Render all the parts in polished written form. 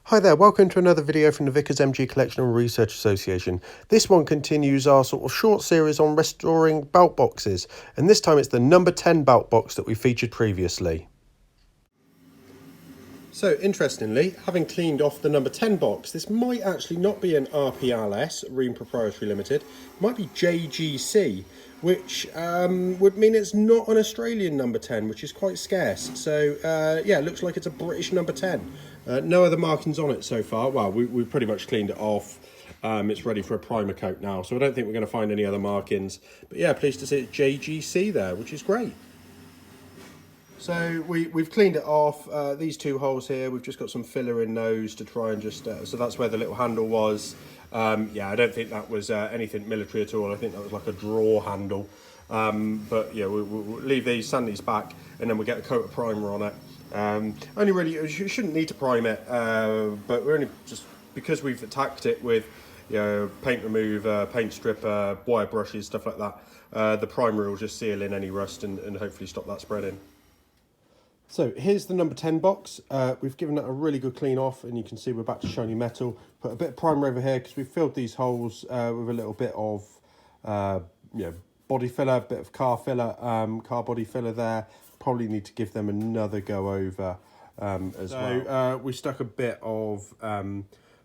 Hi there, welcome to another video from the Vickers MG Collection and Research Association. This one continues our sort of short series on restoring belt boxes, and this time it's the number 10 belt box that we featured previously. So interestingly, having cleaned off the number 10 box, this might actually not be an RPLS, Ream Proprietary Limited, it might be JGC, which would mean it's not an Australian number 10, which is quite scarce. So yeah, it looks like it's a British number 10. No other markings on it so far. Well, we've pretty much cleaned it off. It's ready for a primer coat now, so I don't think we're going to find any other markings. But yeah, pleased to see it's JGC there, which is great. So we've cleaned it off. These two holes here, we've just got some filler in those to try and just, so that's where the little handle was. Yeah, I don't think that was anything military at all. I think that was like a draw handle. But yeah, we'll leave these, sand these back, and then we'll get a coat of primer on it. Only really, you shouldn't need to prime it, but we're only just, because we've attacked it with, you know, paint remover, paint stripper, wire brushes, stuff like that. The primer will just seal in any rust and hopefully stop that spreading. So here's the number 10 box. We've given it a really good clean off, and you can see we're back to shiny metal. Put a bit of primer over here because we filled these holes with a little bit of body filler, a bit of car filler, car body filler there. Probably need to give them another go over as well. We stuck a bit of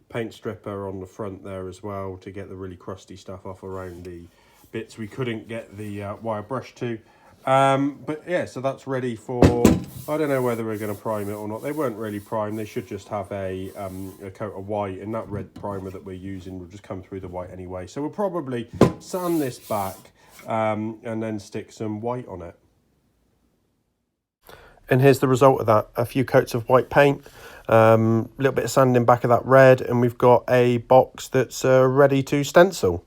paint stripper on the front there as well to get the really crusty stuff off around the bits we couldn't get the wire brush to. But yeah, so that's ready for, I don't know whether we're going to prime it or not. They weren't really primed. They should just have a coat of white, and that red primer that we're using will just come through the white anyway. So we'll probably sand this back and then stick some white on it. And here's the result of that. A few coats of white paint, a little bit of sanding back of that red, and we've got a box that's ready to stencil.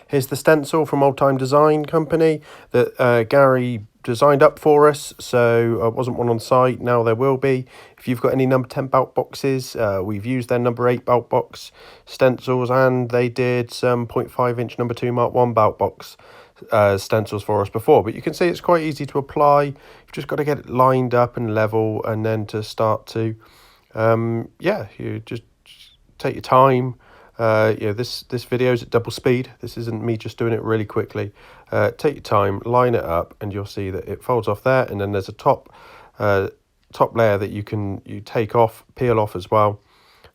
Here's the stencil from Old Time Design Company that Gary designed up for us. So wasn't one on site, now there will be. If you've got any number 10 belt boxes, we've used their number 8 belt box stencils, and they did some 0.5 inch number 2 Mark 1 belt box stencils for us before. But you can see it's quite easy to apply. You've just got to get it lined up and level, and then to start to, yeah, you just take your time. This video is at double speed. This isn't me just doing it really quickly. Take your time, line it up, and you'll see that it folds off there, and then there's a top layer that you take off, peel off as well.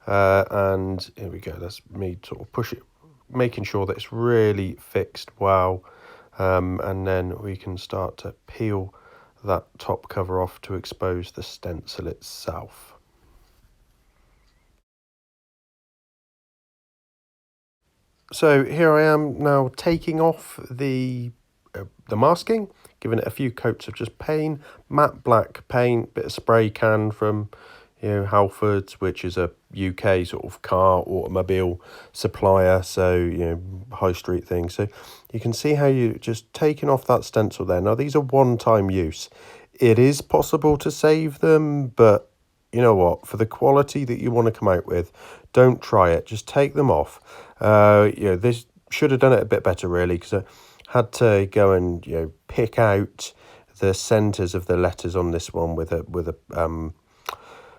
And here we go. That's me sort of push it, making sure that it's really fixed well, and then we can start to peel that top cover off to expose the stencil itself. So here I am now taking off the masking, giving it a few coats of just paint, matte black paint, bit of spray can from, you know, Halfords, which is a UK sort of car automobile supplier, so, you know, high street thing. So you can see how you just taking off that stencil there. Now these are one-time use. It is possible to save them, but you know what, for the quality that you want to come out with, don't try it. Just take them off. This should have done it a bit better really, because I had to go and, you know, pick out the centers of the letters on this one with a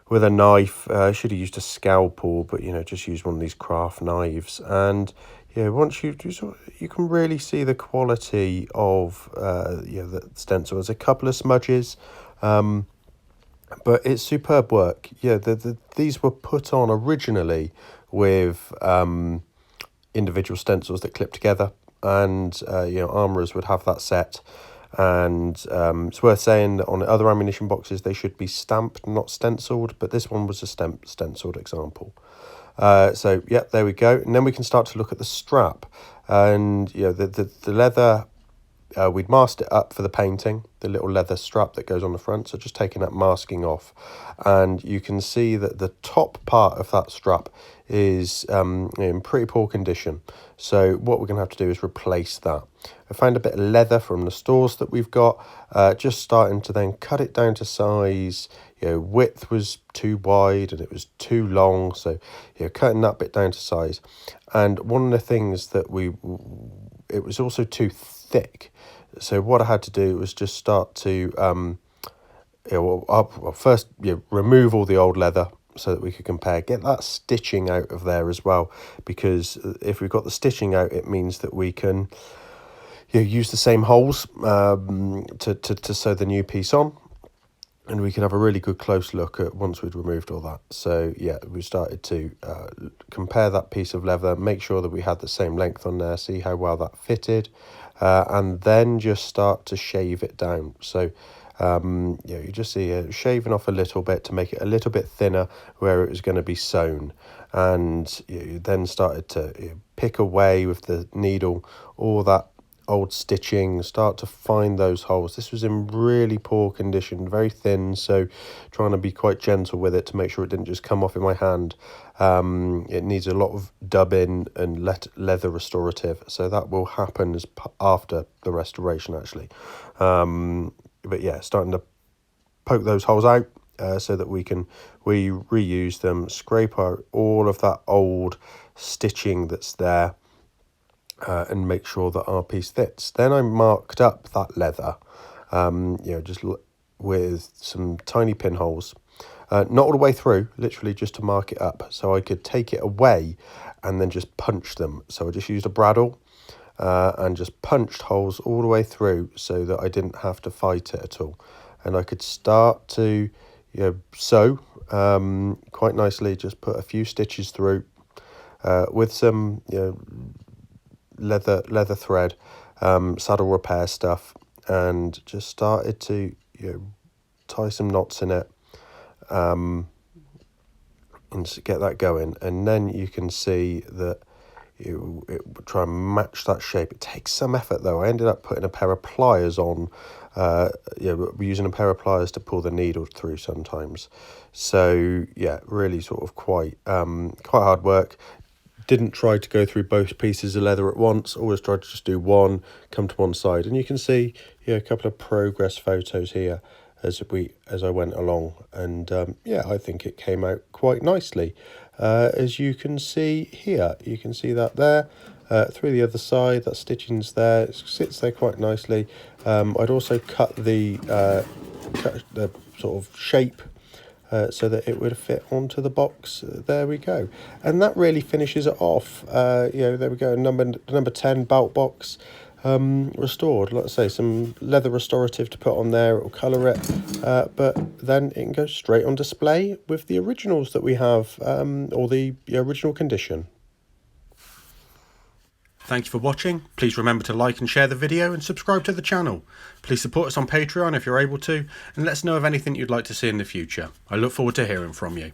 knife. I should have used a scalpel, but, you know, just use one of these craft knives. And yeah, once you can really see the quality of the stencil. There's a couple of smudges, but it's superb work. Yeah, these were put on originally with individual stencils that clip together, and armourers would have that set. And it's worth saying that on other ammunition boxes they should be stamped, not stenciled, but this one was a stenciled example. So yeah, there we go. And then we can start to look at the strap, and the leather. We'd masked it up for the painting, the little leather strap that goes on the front, so just taking that masking off, and you can see that the top part of that strap is in pretty poor condition. So what we're going to have to do is replace that. I found a bit of leather from the stores that we've got, just starting to then cut it down to size. Width was too wide and it was too long, so cutting that bit down to size. And one of the things that it was also too thick. So what I had to do was just start to first remove all the old leather, so that we could compare. Get that stitching out of there as well, because if we've got the stitching out, it means that we can use the same holes to sew the new piece on. And we can have a really good close look at once we'd removed all that. So yeah, we started to compare that piece of leather, make sure that we had the same length on there, see how well that fitted, and then just start to shave it down. So you just see shaving off a little bit to make it a little bit thinner where it was going to be sewn. And you then started to pick away with the needle all that old stitching, start to find those holes. This was in really poor condition, very thin, so trying to be quite gentle with it to make sure it didn't just come off in my hand. It needs a lot of dubbing and leather restorative, so that will happen after the restoration actually. But yeah, starting to poke those holes out so that we reuse them, scrape out all of that old stitching that's there, and make sure that our piece fits. Then I marked up that leather, just with some tiny pinholes, not all the way through, literally just to mark it up, so I could take it away and then just punch them. So I just used a bradawl and just punched holes all the way through so that I didn't have to fight it at all, and I could start to sew quite nicely. Just put a few stitches through with some leather thread, saddle repair stuff, and just started to tie some knots in it, and get that going. And then you can see that try and match that shape. It takes some effort though. I ended up putting a pair of pliers on, using a pair of pliers to pull the needle through sometimes. So yeah, really sort of quite hard work. Didn't try to go through both pieces of leather at once, always tried to just do one, come to one side. And you can see a couple of progress photos here as I went along. And I think it came out quite nicely. As you can see here, you can see that there, through the other side, that stitching's there, it sits there quite nicely. I'd also cut the sort of shape so that it would fit onto the box. There we go, and that really finishes it off. There we go, number 10 belt box restored. Like I say, some leather restorative to put on there, it will colour it, but then it can go straight on display with the originals that we have, or the original condition. Thank you for watching. Please remember to like and share the video and subscribe to the channel. Please support us on Patreon if you're able to, and let us know of anything you'd like to see in the future. I look forward to hearing from you.